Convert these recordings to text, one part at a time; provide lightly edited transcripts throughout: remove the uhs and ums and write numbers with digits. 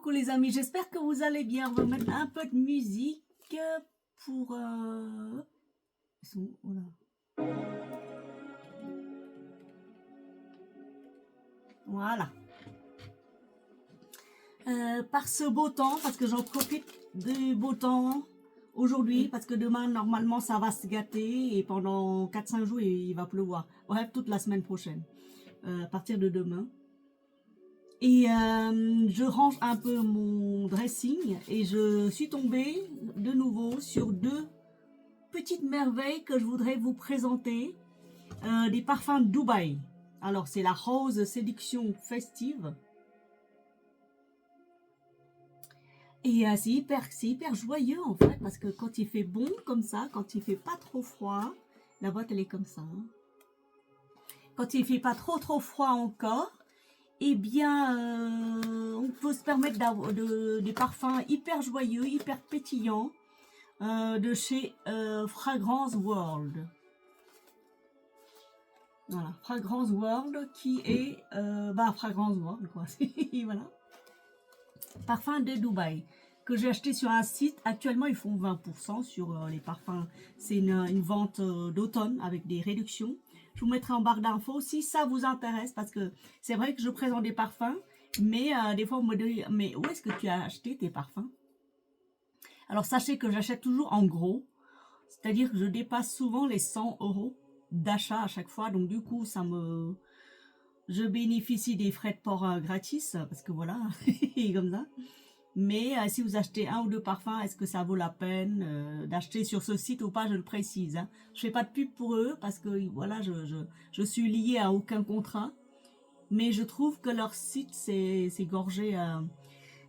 coucou les amis, j'espère que vous allez bien. On va mettre un peu de musique pour... Ils sont où, oh là. Voilà. Par ce beau temps, parce que j'en profite du beau temps aujourd'hui, parce que demain, normalement, ça va se gâter et pendant 4-5 jours, il va pleuvoir. Bref, toute la semaine prochaine, à partir de demain. Et je range un peu mon dressing et je suis tombée de nouveau sur deux petites merveilles que je voudrais vous présenter. Des parfums de Dubaï. Alors c'est la Rose Séduction Festive. Et c'est hyper joyeux en fait, parce que quand il fait bon comme ça, quand il fait pas trop froid, la boîte elle est comme ça. Hein. Quand il fait pas trop froid encore, eh bien, on peut se permettre d'avoir des parfums hyper joyeux, hyper pétillants de chez Fragrance World. Voilà, Fragrance World qui est... Fragrance World, quoi. Voilà. Parfum de Dubaï que j'ai acheté sur un site. Actuellement, ils font 20% sur les parfums. C'est une vente d'automne avec des réductions. Je vous mettrai en barre d'infos si ça vous intéresse, parce que c'est vrai que je présente des parfums, mais des fois on me dit mais où est-ce que tu as acheté tes parfums? Alors sachez que j'achète toujours en gros, c'est-à-dire que je dépasse souvent les 100 € d'achat à chaque fois, donc du coup je bénéficie des frais de port gratis, parce que voilà, comme ça. Mais si vous achetez un ou deux parfums, est-ce que ça vaut la peine d'acheter sur ce site ou pas? Je le précise. Hein. Je fais pas de pub pour eux parce que voilà, je suis liée à aucun contrat. Mais je trouve que leur site c'est gorgé,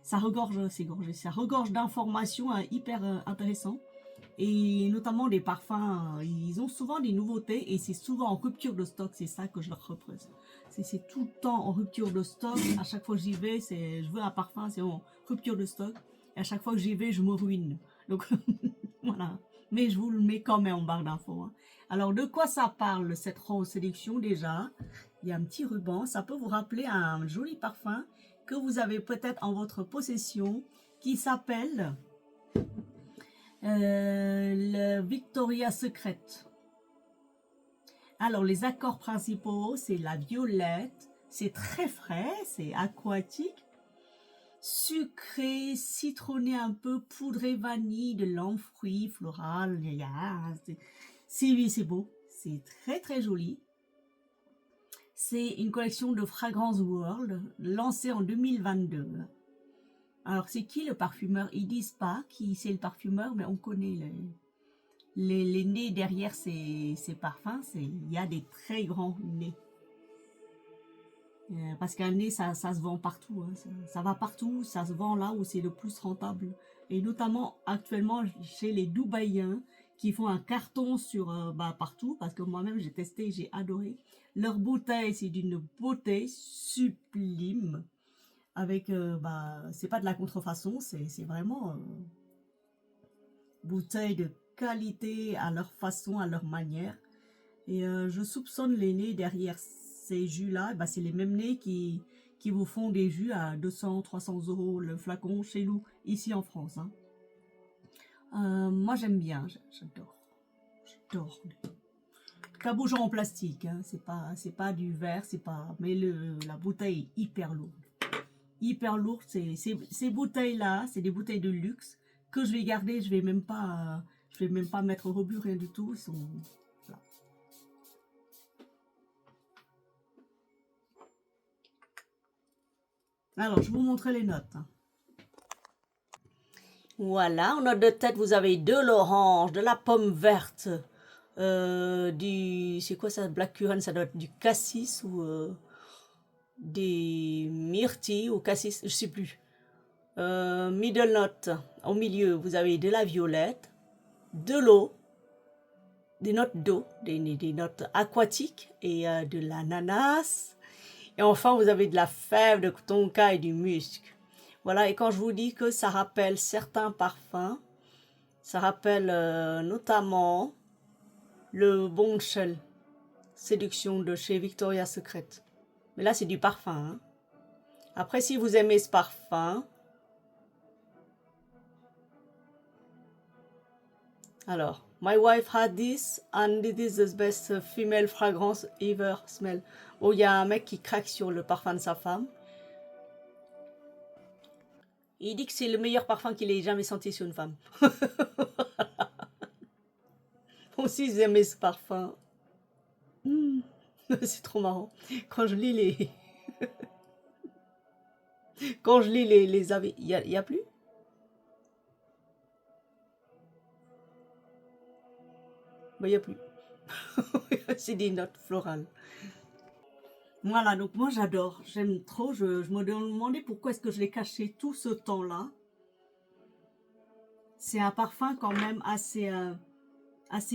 ça regorge d'informations hyper intéressantes. Et notamment des parfums, ils ont souvent des nouveautés et c'est souvent en rupture de stock, c'est ça que je leur représente. C'est tout le temps en rupture de stock, à chaque fois que j'y vais, je veux un parfum, c'est en rupture de stock. Et à chaque fois que j'y vais, je me ruine. Donc voilà, mais je vous le mets quand même en barre d'infos. Hein. Alors de quoi ça parle cette Rose Séduction déjà? Il y a un petit ruban, ça peut vous rappeler un joli parfum que vous avez peut-être en votre possession qui s'appelle... le Victoria's Secret. Alors les accords principaux, c'est la violette, c'est très frais, c'est aquatique, sucré, citronné un peu, poudré vanille, de l'enfruit, floral, c'est beau, c'est très joli. C'est une collection de Fragrance World lancée en 2022. Alors c'est qui le parfumeur? Ils disent pas qui c'est le parfumeur, mais on connaît les nez derrière ces parfums. Il y a des très grands nez. Parce qu'un nez, ça se vend partout. Hein. Ça va partout, ça se vend là où c'est le plus rentable. Et notamment actuellement chez les Dubaïens qui font un carton sur partout. Parce que moi-même j'ai testé, j'ai adoré. Leur bouteille, c'est d'une beauté sublime. Avec, c'est pas de la contrefaçon, c'est vraiment bouteille de qualité à leur façon, à leur manière. Et je soupçonne les nez derrière ces jus-là, c'est les mêmes nez qui vous font des jus à 200-300 € le flacon chez nous, ici en France. Hein. Moi j'aime bien, j'adore. Cabochon en plastique, hein, c'est pas du verre, mais la bouteille est hyper lourde. Hyper lourd, ces bouteilles-là, c'est des bouteilles de luxe que je vais garder, je vais même pas mettre au rebut, rien du tout. Voilà. Alors, je vous montrer les notes. Voilà, en note de tête, vous avez de l'orange, de la pomme verte, c'est quoi ça, black currant, ça doit être du cassis ou... des myrtilles ou cassis, je sais plus. Middle note, au milieu, vous avez de la violette, de l'eau, des notes d'eau, des notes aquatiques et de l'ananas. Et enfin, vous avez de la fève de tonka et du musc. Voilà, et quand je vous dis que ça rappelle certains parfums, ça rappelle notamment le Bombshell Séduction de chez Victoria's Secret. Mais là, c'est du parfum. Hein. Après, si vous aimez ce parfum, Alors, my wife had this and it is the best female fragrance ever smell. Oh, il y a un mec qui craque sur le parfum de sa femme. Il dit que c'est le meilleur parfum qu'il ait jamais senti sur une femme. Aussi, j'aimais ce parfum. C'est trop marrant. Quand je lis les... Quand je lis les avis... Il y a plus? Il n'y a plus. C'est des notes florales. Voilà, donc moi j'adore, j'aime trop. Je me demandais pourquoi est-ce que je l'ai caché tout ce temps-là. C'est un parfum quand même assez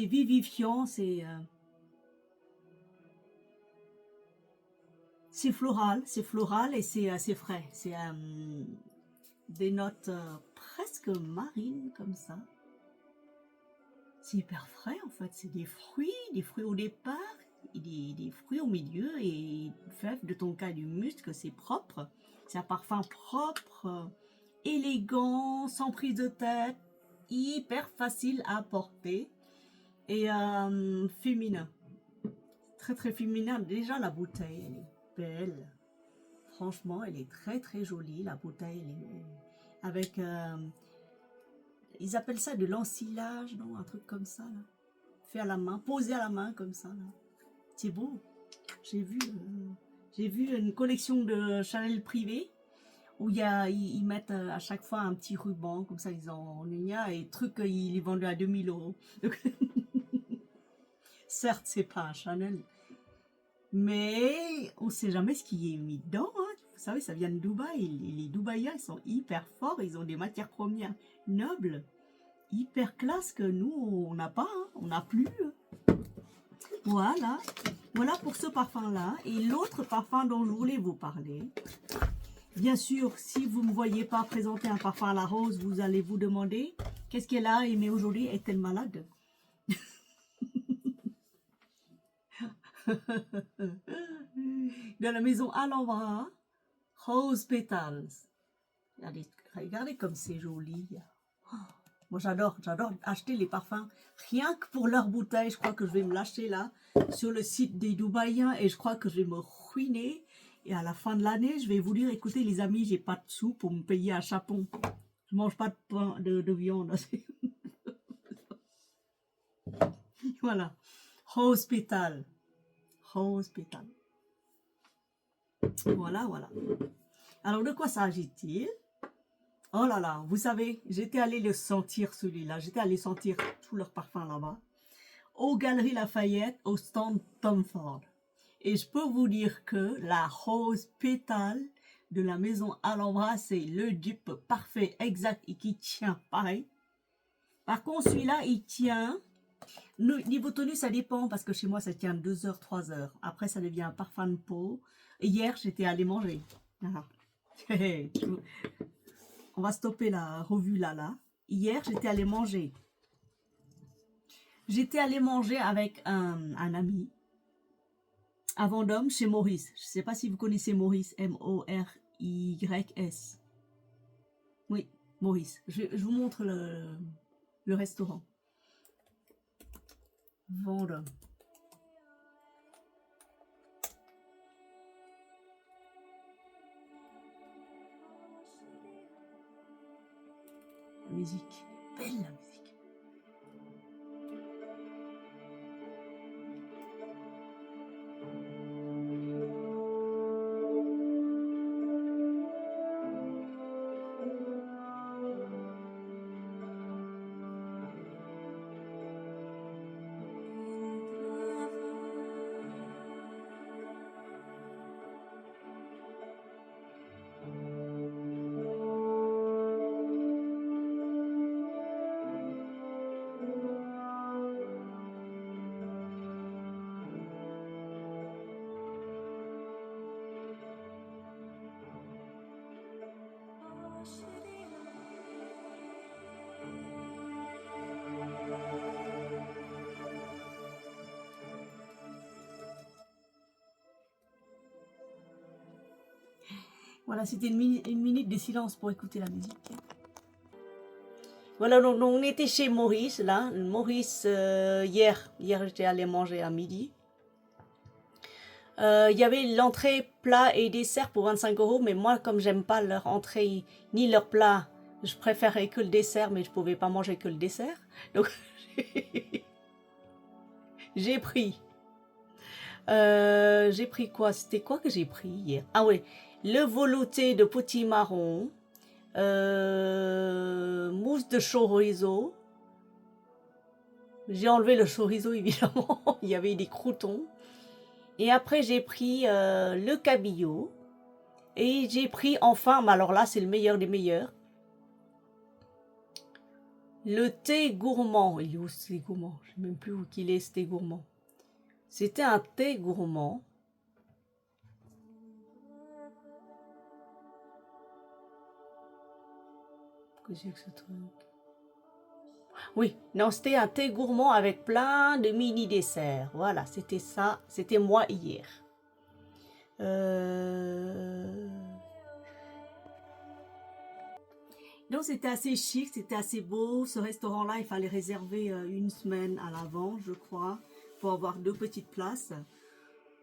vivifiant, c'est floral et c'est assez frais. C'est des notes presque marines comme ça. C'est hyper frais en fait, c'est des fruits au départ, et des fruits au milieu et fèves de tonka et du musc, c'est propre. C'est un parfum propre, élégant, sans prise de tête, hyper facile à porter et féminin. Très très féminin. Déjà la bouteille, elle est belle. Franchement, elle est très très jolie. La bouteille, elle est avec... ils appellent ça de l'ensilage, non? Un truc comme ça, là. Fait à la main, posé à la main, comme ça, là. C'est beau. J'ai vu une collection de Chanel privée où ils mettent à chaque fois un petit ruban, comme ça, ils en il y a, et trucs, ils les vendent à 2000 €. Donc, certes, c'est pas un Chanel, mais on sait jamais ce qui est mis dedans, hein. Vous savez, ça vient de Dubaï. Les Dubaïens, ils sont hyper forts, ils ont des matières premières nobles, hyper classe que nous, on n'a pas, hein. On n'a plus. Voilà. Voilà pour ce parfum-là. Et l'autre parfum dont je voulais vous parler. Bien sûr, si vous ne me voyez pas présenter un parfum à la rose, vous allez vous demander qu'est-ce qu'elle a aimé aujourd'hui, est-elle malade? Dans la maison Alhambra, Rose Petals. Regardez comme c'est joli. Moi j'adore acheter les parfums rien que pour leur bouteille. Je crois que je vais me lâcher là sur le site des Dubaïens et je crois que je vais me ruiner. Et à la fin de l'année, je vais vous dire, écoutez les amis, j'ai pas de sous pour me payer un chapon. Je mange pas de pain, de viande. Voilà. Hospital. Hospital. Voilà, voilà. Alors de quoi s'agit-il? Oh là là, vous savez, j'étais allée le sentir celui-là. J'étais allée sentir tous leurs parfums là-bas. Aux Galeries Lafayette, au stand Tom Ford. Et je peux vous dire que la rose pétale de la maison Alhambra, c'est le dupe parfait, exact et qui tient pareil. Par contre, celui-là, il tient. Niveau tenue, ça dépend parce que chez moi, ça tient 2 heures, 3 heures. Après, ça devient un parfum de peau. Et hier, j'étais allée manger. Ah. On va stopper la revue là. Hier, j'étais allée manger. J'étais allée manger avec un ami à Vendôme chez Maurice. Je ne sais pas si vous connaissez Maurice, M-O-R-Y-S. Oui, Maurice. Je vous montre le restaurant. Vendôme. La musique. Belle la musique. Voilà, c'était une minute de silence pour écouter la musique. Voilà, donc on était chez Maurice, là. Maurice, hier j'étais allée manger à midi. Il y avait l'entrée, plat et dessert pour 25 €, mais moi, comme j'aime pas leur entrée ni leur plat, je préférais que le dessert, mais je pouvais pas manger que le dessert. Donc, j'ai pris. J'ai pris quoi? C'était quoi que j'ai pris hier? Ah oui, le velouté de potimarron, mousse de chorizo. J'ai enlevé le chorizo, évidemment. Il y avait des croûtons. Et après, j'ai pris le cabillaud. Et j'ai pris enfin, mais alors là, c'est le meilleur des meilleurs, le thé gourmand. Il est où ce thé gourmand? Je ne sais même plus où qu'il est, ce thé gourmand. C'était un thé gourmand. Qu'est-ce que c'est que ce truc? Oui, non, c'était un thé gourmand avec plein de mini desserts. Voilà, c'était ça. C'était moi hier. Donc c'était assez chic, c'était assez beau. Ce restaurant-là, il fallait réserver une semaine à l'avance, je crois, pour avoir 2 petites places.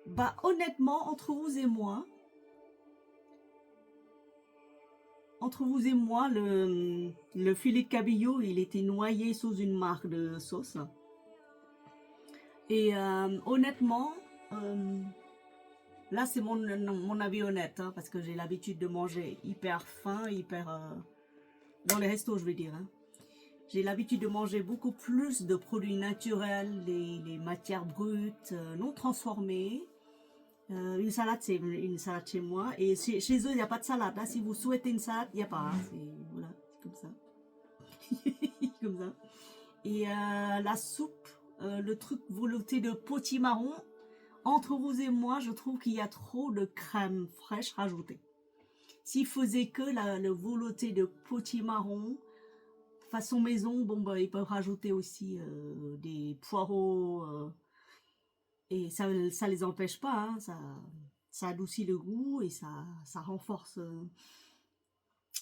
Bah honnêtement, entre vous et moi, le filet de cabillaud, il était noyé sous une marque de sauce. Et honnêtement, là c'est mon avis honnête, hein, parce que j'ai l'habitude de manger hyper fin, dans les restos je veux dire. Hein. J'ai l'habitude de manger beaucoup plus de produits naturels, les matières brutes, non transformées. Une salade, c'est une salade chez moi. Et chez eux, il n'y a pas de salade. Là, si vous souhaitez une salade, il n'y a pas. Hein. Voilà, c'est comme ça. Comme ça. Et la soupe, le truc velouté de potimarron, entre vous et moi, je trouve qu'il y a trop de crème fraîche rajoutée. S'ils faisaient que le velouté de potimarron, façon maison, bon, bah, ils peuvent rajouter aussi des poireaux. Et ça les empêche pas, hein, ça adoucit le goût et ça renforce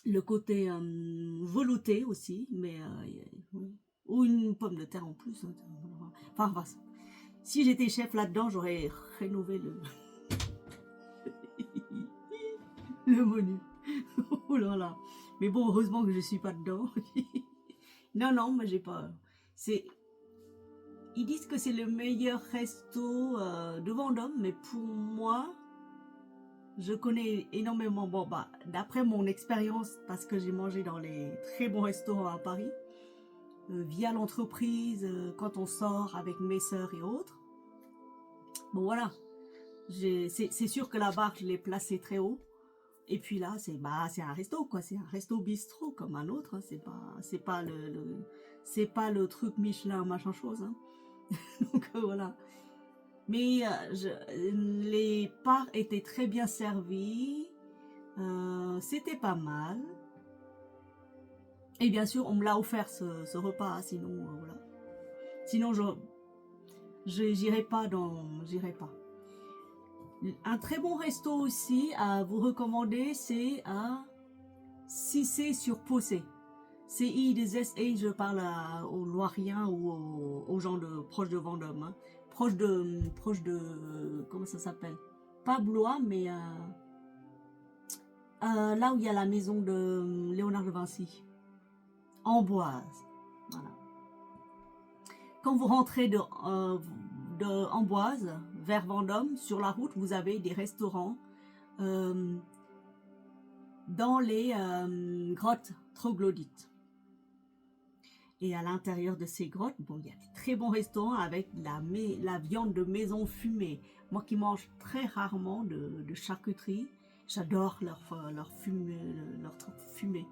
le côté velouté aussi, mais oui. Ou une pomme de terre en plus. Hein, enfin, si j'étais chef là-dedans, j'aurais rénové le menu. Oh là là. Mais bon, heureusement que je suis pas dedans. Non, non, mais j'ai pas. C'est Ils disent que c'est le meilleur resto de Vendôme, mais pour moi, je connais énormément. Bon, bah, d'après mon expérience, parce que j'ai mangé dans les très bons restaurants à Paris, via l'entreprise, quand on sort avec mes sœurs et autres. Bon, voilà. C'est sûr que la barre, je l'ai placée très haut. Et puis là, c'est un resto, quoi. C'est un resto bistrot comme un autre. Hein. C'est pas le truc Michelin, machin chose. Hein. Donc voilà. Mais les parts étaient très bien servies. C'était pas mal. Et bien sûr, on me l'a offert ce repas. Sinon, voilà. Sinon, j'irai pas j'irai pas. Un très bon resto aussi à vous recommander, c'est à Cissé sur Possé. CISSA, je parle aux Loiriens ou aux gens proches de Vendôme. Hein. Proche de, comment ça s'appelle? Pas Blois, mais là où il y a la maison de Léonard de Vinci. Amboise. Voilà. Quand vous rentrez de Amboise vers Vendôme, sur la route, vous avez des restaurants dans les grottes troglodytes. Et à l'intérieur de ces grottes, bon, il y a des très bons restaurants avec la viande de maison fumée. Moi qui mange très rarement de charcuterie, j'adore leur truc fumé.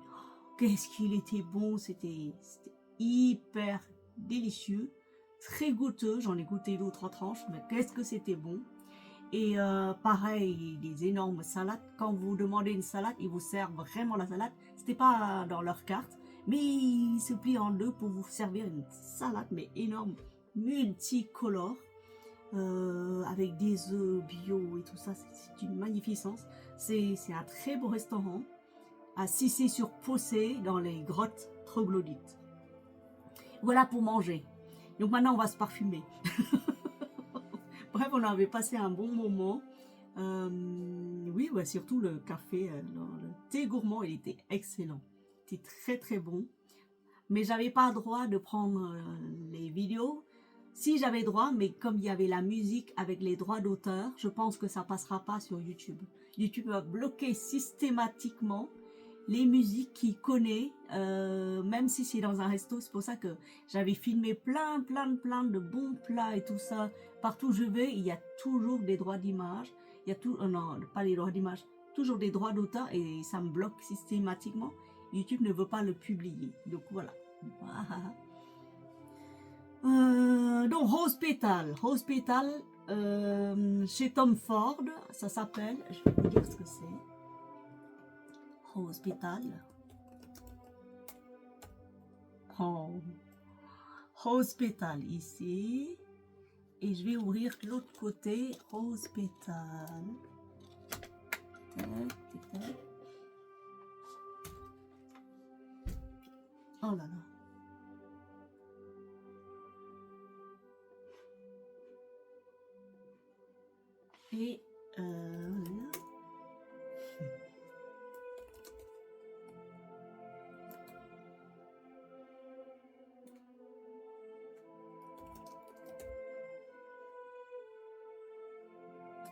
Qu'est-ce qu'il était bon, c'était hyper délicieux, très goûteux. J'en ai goûté 2 ou 3 tranches, mais qu'est-ce que c'était bon. Et pareil, des énormes salades. Quand vous demandez une salade, ils vous servent vraiment la salade. C'était pas dans leur carte, mais ils se plient en deux pour vous servir une salade, mais énorme, multicolore, avec des œufs bio et tout ça. C'est une magnificence. C'est un très beau restaurant à Cissé sur Possé, dans les grottes troglodytes. Voilà pour manger. Donc maintenant, on va se parfumer. Bref, on avait passé un bon moment. Oui, ouais, surtout le café, le thé gourmand, il était excellent. C'était très très bon. Mais j'avais pas droit de prendre les vidéos. Si j'avais droit, mais comme il y avait la musique avec les droits d'auteur, je pense que ça passera pas sur YouTube. YouTube va bloquer systématiquement les musiques qu'il connaît, même si c'est dans un resto. C'est pour ça que j'avais filmé plein de bons plats et tout ça. Partout où je vais, il y a toujours des droits d'image. Il y a tout, non, pas les droits d'image, toujours des droits d'auteur et ça me bloque systématiquement. YouTube ne veut pas le publier. Donc voilà. Donc Hospital, chez Tom Ford, ça s'appelle, je vais vous dire ce que c'est. Hospital. Oh. Hospital ici. Et je vais ouvrir l'autre côté. Hospital. Oh là là. Et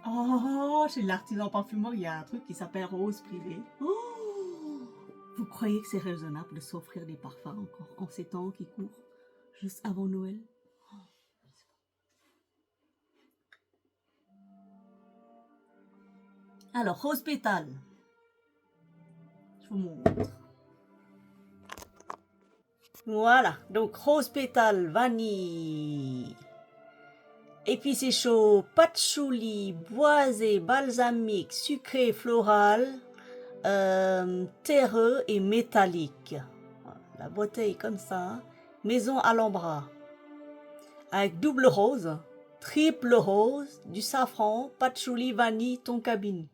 oh, chez l'artisan parfumeur, il y a un truc qui s'appelle Rose Privé. Oh, vous croyez que c'est raisonnable de s'offrir des parfums encore en ces temps qui courent, juste avant Noël? Alors, Hospital. Je vous montre. Voilà, donc Hospital, vanille, épicé chaud, patchouli, boisé, balsamique, sucré, floral, terreux et métallique. Voilà, la bouteille comme ça. Maison Alhambra. Avec double rose, triple rose, du safran, patchouli, vanille, tonkabine.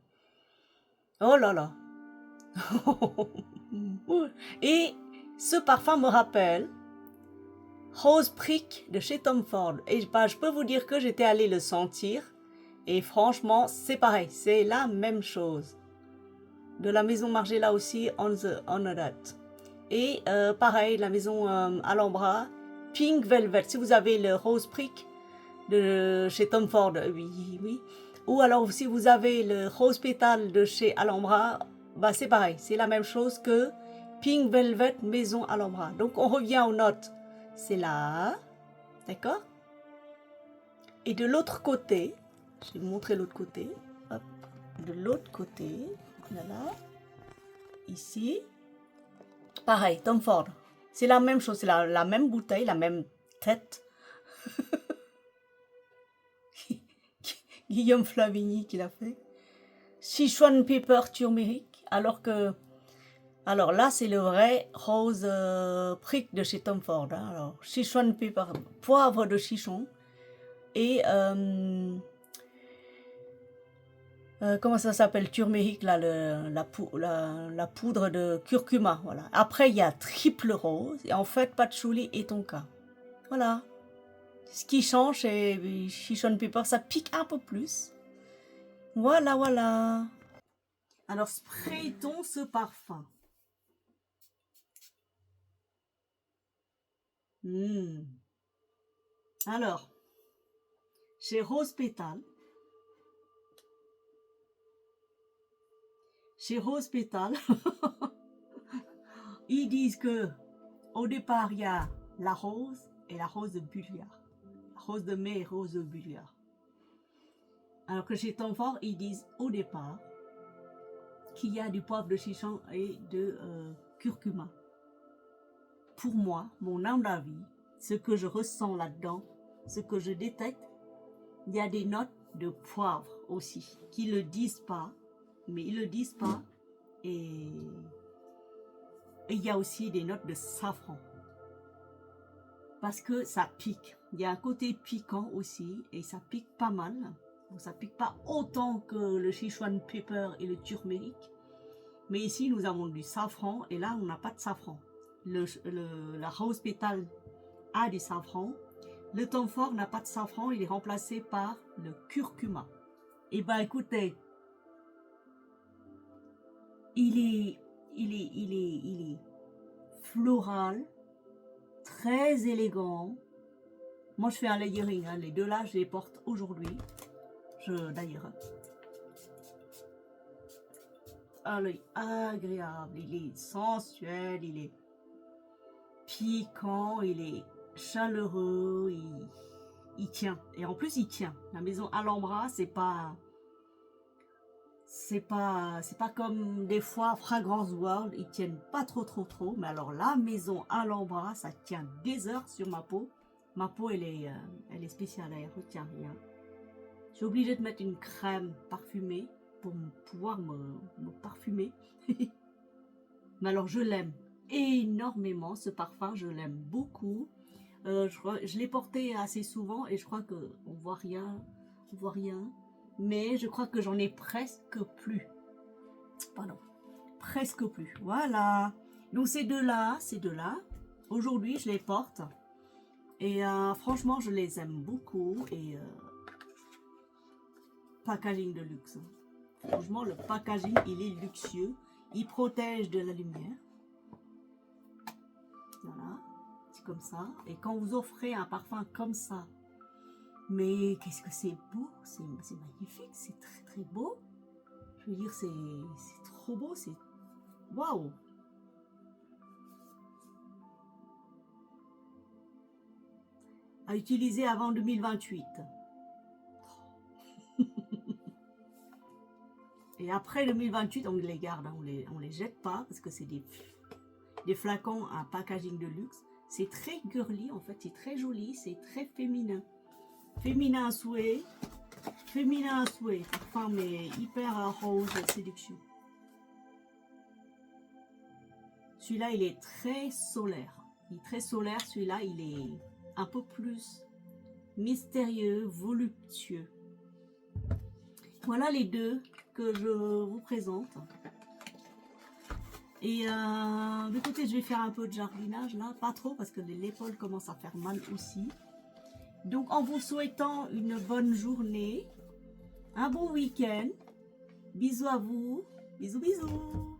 Oh là là. Et ce parfum me rappelle Rose Prick de chez Tom Ford. Et bah, je peux vous dire que j'étais allée le sentir. Et franchement, c'est pareil. C'est la même chose. De la maison Margiela aussi, on that. Et pareil, la maison Alhambra, Pink Velvet. Si vous avez le Rose Prick de chez Tom Ford, oui. Ou alors si vous avez le Rose Pétale de chez Alhambra, bah c'est pareil. C'est la même chose que Pink Velvet maison Alhambra. Donc on revient aux notes. C'est là, d'accord? Et de l'autre côté, je vais vous montrer l'autre côté. Hop. De l'autre côté, voilà, ici, pareil, Tom Ford. C'est la même chose, c'est la même bouteille, la même tête. Guillaume Flavigny qui l'a fait. Sichuan Pepper turmeric, alors là c'est le vrai rose prick de chez Tom Ford. Hein. Alors Sichuan Pepper, poivre de Sichuan et comment ça s'appelle, turmeric là, la poudre de curcuma. Voilà. Après il y a triple rose et en fait patchouli et tonka. Voilà. Ce qui change, c'est Sichuan Pepper, ça pique un peu plus. Voilà. Alors, sprayons ce parfum. Alors, chez Rose Pétale, ils disent que au départ, il y a la rose et la rose de Bulliard. La rose de mai et rose de Bulliard. Alors que chez Tom Ford, ils disent au départ qu'il y a du poivre de Sichuan et de curcuma. Pour moi, mon humble avis, ce que je ressens là-dedans, ce que je détecte, il y a des notes de poivre aussi, qui ne le disent pas, mais ils ne le disent pas. Et il y a aussi des notes de safran. Parce que ça pique. Il y a un côté piquant aussi, et ça pique pas mal. Donc ça pique pas autant que le Sichuan Pepper et le turmeric. Mais ici, nous avons du safran, et là, on n'a pas de safran. La Rose Pétale a du safran. Le Tom Ford n'a pas de safran, il est remplacé par le curcuma. Et bah écoutez, il est floral, très élégant. Moi je fais un layering, hein. Les deux là je les porte aujourd'hui. D'ailleurs, à l'œil agréable, il est sensuel, il est piquant, il est chaleureux, il tient. Et en plus il tient. La maison Alhambra, c'est pas comme des fois Fragrance World, ils tiennent pas trop, mais alors la maison Alhambra, ça tient des heures sur ma peau. Ma peau elle est spéciale, elle retient rien. Je suis obligée de mettre une crème parfumée pour pouvoir me parfumer. Mais alors je l'aime énormément ce parfum, je l'aime beaucoup. Je l'ai porté assez souvent et je crois que on voit rien, mais je crois que j'en ai presque plus. Pardon, presque plus. Voilà. Donc ces deux-là, aujourd'hui je les porte et franchement je les aime beaucoup et packaging de luxe. Franchement le packaging il est luxueux, il protège de la lumière. Voilà, c'est comme ça. Et quand vous offrez un parfum comme ça, mais qu'est-ce que c'est beau, c'est magnifique, c'est très beau. Je veux dire, c'est trop beau, c'est waouh. À utiliser avant 2028. Et après 2028, on les garde, hein, on les jette pas parce que c'est des flacons, un packaging de luxe. C'est très girly en fait, c'est très joli, c'est très féminin. Féminin à souhait. Parfum mais hyper rose séduction. Celui-là, il est très solaire. Il est très solaire, celui-là, il est un peu plus mystérieux, voluptueux. Voilà les deux que je vous présente. Et de côté, je vais faire un peu de jardinage là, pas trop parce que l'épaule commence à faire mal aussi. Donc en vous souhaitant une bonne journée, un bon week-end, bisous à vous, bisous bisous.